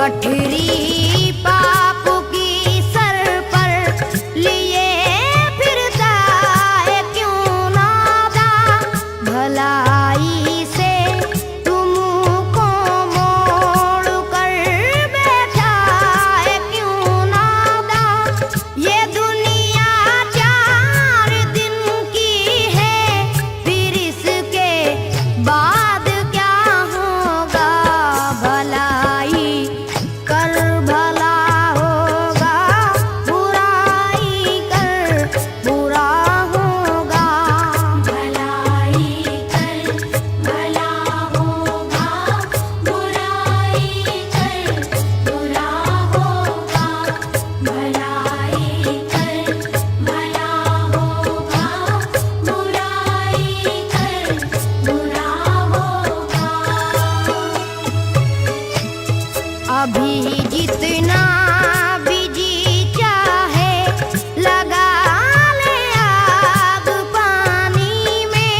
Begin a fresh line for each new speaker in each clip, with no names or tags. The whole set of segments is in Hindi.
गठरी पाप की सर पर लिए फिरता है क्यों नादा, भलाई से तुमको मोड़ कर बैठा है क्यों नादा। ये दुनिया 4 दिन की है, फिर इसके बाद क्या होगा, भलाई कर भला होगा, बुराई कर बुरा होगा।
भलाई कर भला होगा, बुराई कर बुरा होगा। भलाई कर भला होगा, बुराई कर बुरा होगा।
अभी जितना भी जी चाहे लगा ले आग पानी में,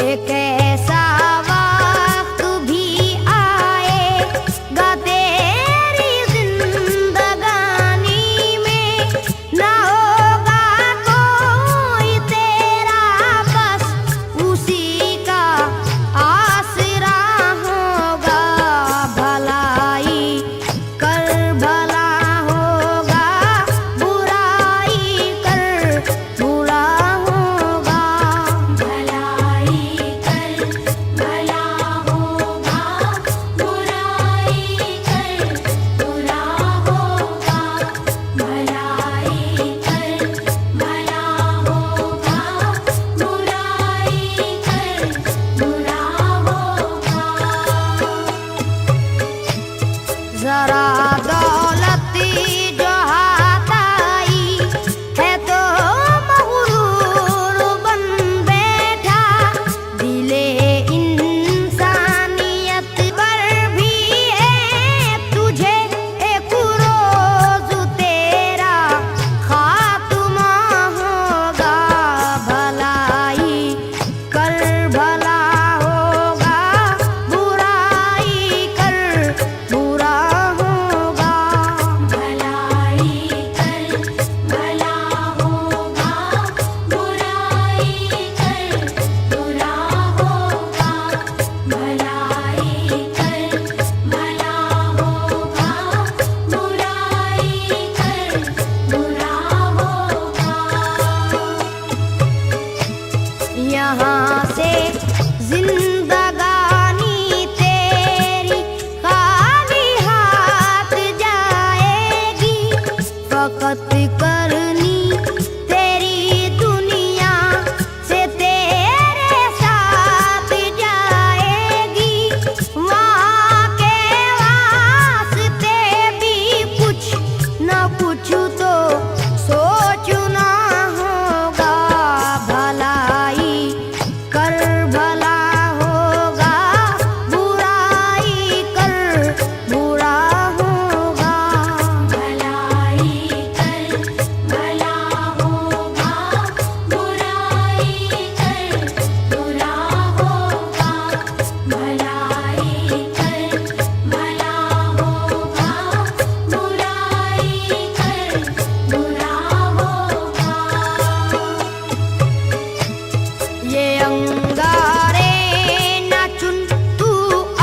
एक ऐसा वक्त भी आएगा तेरी जिंदगानी में, ना होगा कोई तेरा बस उसी का आसरा होगा। भलाई कर भला होगा, बुराई कर बुरा होगा।
भलाई कर भला होगा, बुराई कर बुरा होगा। भलाई कर भला होगा, बुराई कर बुरा होगा।
जरा दौलत जो हाथ आई है तो मगरूर बन बैठा, दिले इंसानियत पर भी है तुझे एक रोज तेरा खात्मा होगा। भलाई कर भला होगा, बुराई कर बुरा होगा।
भलाई कर भला होगा, बुराई कर बुरा होगा। भलाई कर भला होगा, बुराई कर बुरा होगा।
यहाँ से जिंदगानी तेरी खाली हाथ जाएगी, फकत करनी तेरी दुनिया से तेरे साथ जाएगी। वहाँ के वास्ते भी कुछ न कुछ तो सोचना होगा। भलाई कर भला होगा, बुराई कर बुरा होगा।
भलाई कर भला होगा, बुराई कर बुरा होगा। भलाई कर भला होगा, बुराई कर बुरा होगा।
ये अंगारे न चुन तू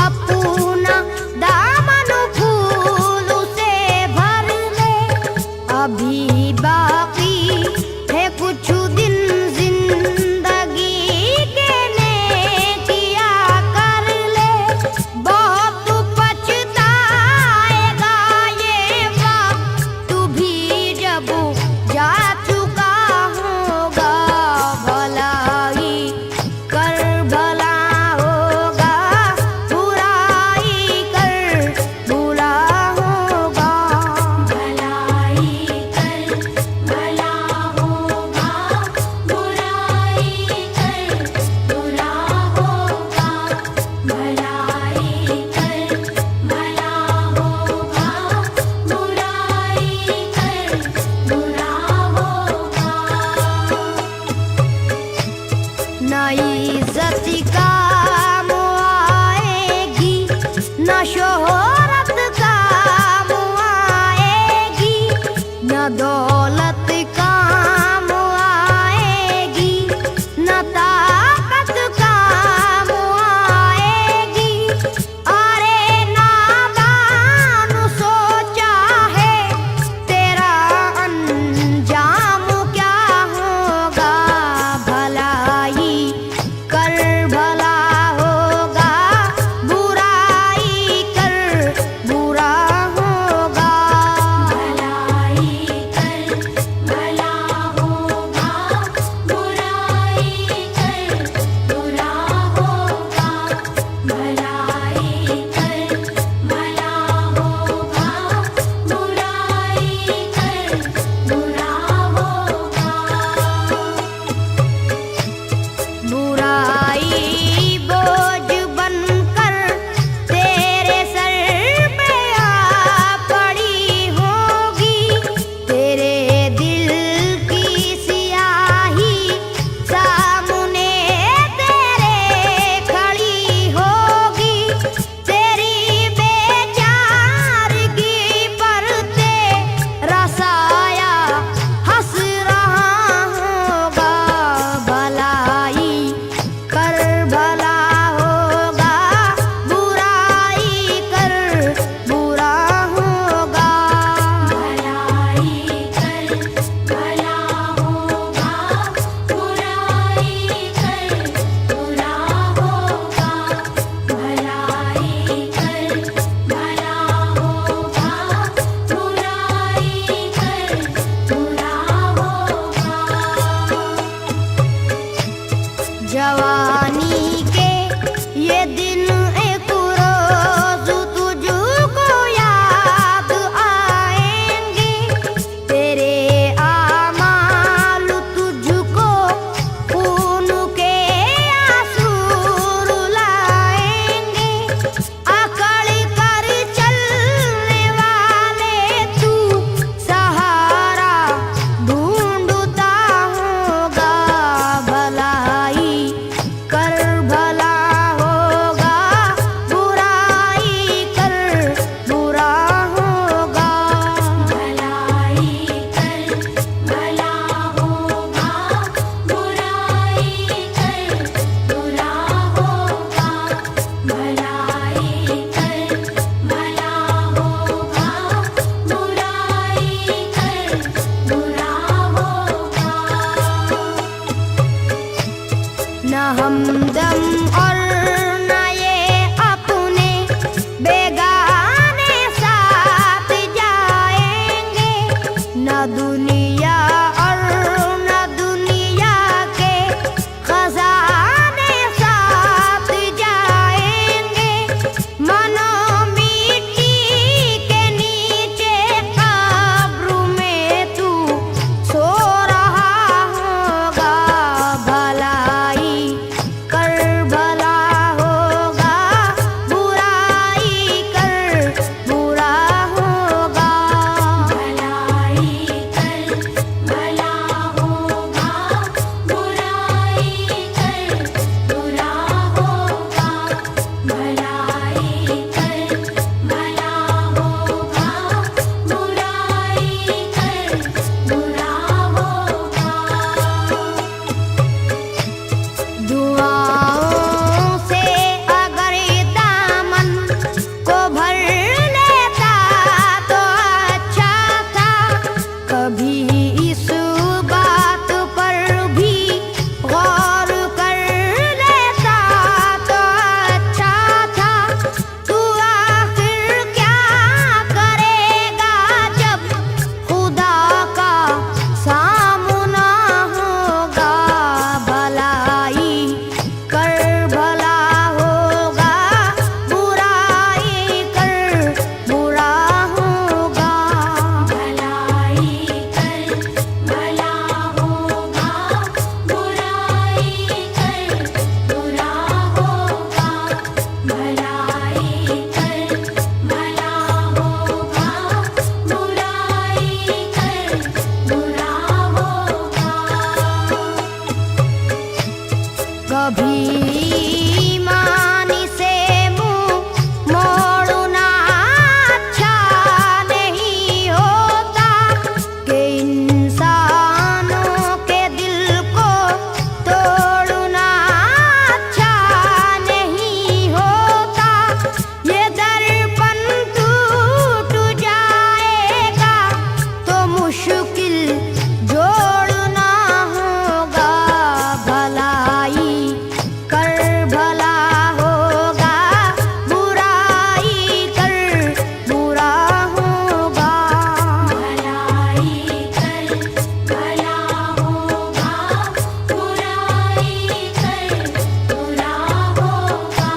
अपना दामन फूल से भर ले, अभी बाकी है कुछ दिन जिंदगी के, नेकिया कर ले। बहुत पछताएगा ये वक्त भी जब जा चुका होगा। भलाई कर भला होगा, बुराई कर बुरा होगा।
भलाई कर भला होगा, बुराई कर बुरा होगा। भलाई कर भला होगा, बुराई कर बुरा होगा।
न इज्जत काम आएगी, न शोहरत का जवानी के ये दिन एक रोज तुझको याद आएंगे, तेरे आमाल तुझको खून के आंसू रुलाएंगे। अकड़ कर चलने वाले तू सहारा ढूंढता होगा, भलाई कर भला होगा, बुराई कर बुरा होगा।
भलाई कर भला होगा, बुराई कर बुरा होगा। भलाई कर भला होगा, बुराई कर बुरा होगा।
न हमदम और न ये अपने बेगाने साथ जाएंगे, न दुनिया और न दुनिया के खजाने साथ जाएंगे। मनो मिट्टी के नीचे कब्र में तू सो रहा होगा, भलाई कर भला होगा, बुराई कर बुरा होगा।
भलाई कर भला होगा, बुराई कर बुरा होगा। भलाई कर भला होगा, बुराई कर बुरा होगा।
दुआओं से अगर दामन को भर लेता तो अच्छा था, कभी इस बात पर भी गौर कर लेता तो अच्छा था। तू आखिर क्या करेगा जब खुदा का सामना होगा, भलाई कर भला होगा, बुराई कर बुरा होगा।
भलाई कर भला होगा, बुराई कर बुरा होगा। भलाई कर भला होगा, बुराई कर बुरा होगा।
कभी मानी से मुंह मोड़ना अच्छा नहीं होता, कि इंसानों के दिल को तोड़ना अच्छा नहीं होता। ये दर्पण टूट जाएगा तो मुश्किल जोड़ना होगा, भलाई कर भला होगा, बुराई कर बुरा होगा।
भलाई कर भला होगा, बुराई कर बुरा होगा।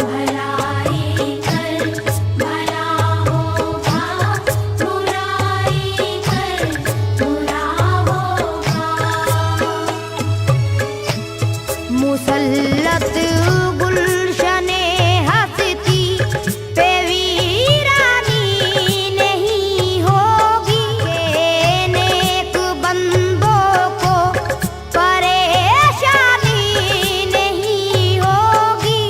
भलाई कर भला होगा, बुराई कर बुरा होगा।
मुसल्लत गुलशने हस्ती पे वीरानी नहीं होगी, नेक बंदों को परेशानी नहीं होगी,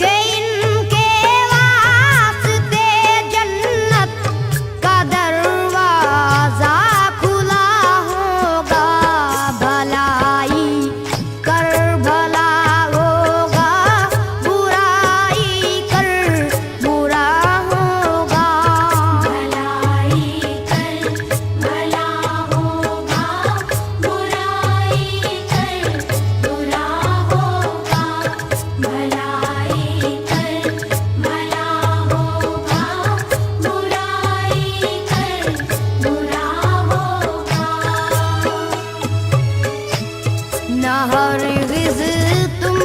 कि इनके वास्ते जन्नत का दरवाजा खुला होगा, भलाई कर भला होगा, हरगिज़ तुम